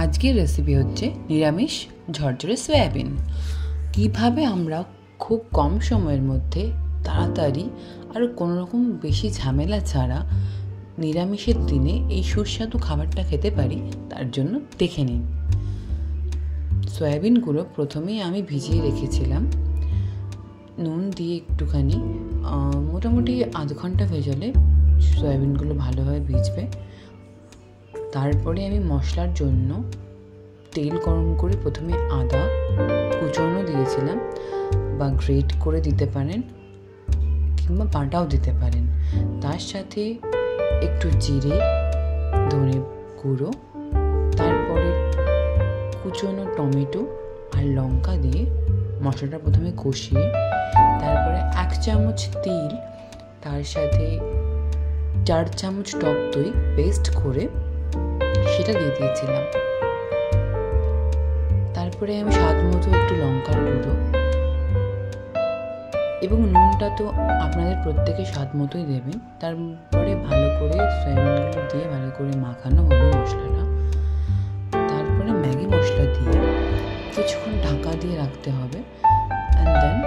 আজকের রেসিপি হচ্ছে নিরামিষ ঝরঝরে সয়াবিন। কিভাবে আমরা খুব কম সময়ের মধ্যে তাড়াতাড়ি আর কোনোরকম বেশি ঝামেলা ছাড়া নিরামিষের দিনে এই সুস্বাদু খাবারটা খেতে পারি তার জন্য দেখে নিন। সয়াবিনগুলো প্রথমেই আমি ভিজিয়ে রেখেছিলাম নুন দিয়ে একটুখানি, মোটামুটি আধ ঘন্টা ভেজালে সয়াবিনগুলো ভালোভাবে ভিজবে। তারপরে আমি মশলার জন্য তেল গরম করে প্রথমে আদা কুচনো দিয়েছিলাম, বা গ্রেট করে দিতে পারেন কিংবা বাটাও দিতে পারেন। তার সাথে একটু জিরে, ধনে গুঁড়ো, তারপরে কুচনো টমেটো আর লঙ্কা দিয়ে মশলাটা প্রথমে কষিয়ে তারপরে 1 চামচ তিল, তার সাথে 4 চামচ টক দই পেস্ট করে সেটা দিয়ে দিয়েছিলাম। তারপরে আমি স্বাদ মতো একটু লঙ্কার গুঁড়ো এবং নুনটা তো আপনাদের প্রত্যেকে স্বাদ মতোই দেবেন। তারপরে ভালো করে সয়াবিনগুলো দিয়ে ভালো করে মাখানো হলো মশলাটা। তারপরে ম্যাগি মশলা দিয়ে কিছুক্ষণ ঢাকা দিয়ে রাখতে হবে। অ্যান্ড দেন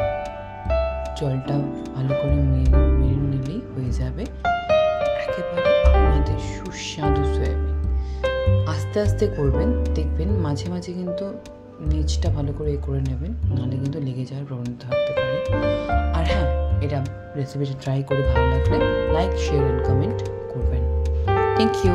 জলটা ভালো করে মেরে নিলেই হয়ে যাবে একেবারে আপনাদের সুস্বাদু সয়াবিন। আস্তে আস্তে করবেন, দেখবেন মাঝে মাঝে কিন্তু নিচটা ভালো করে করে নেবেন, নাহলে কিন্তু লেগে যাওয়ার প্রবণতা থাকতে পারে। আর হ্যাঁ, এটা রেসিপিটা ট্রাই করে ভালো লাগলে লাইক, শেয়ার অ্যান্ড কমেন্ট করবেন। Thank you.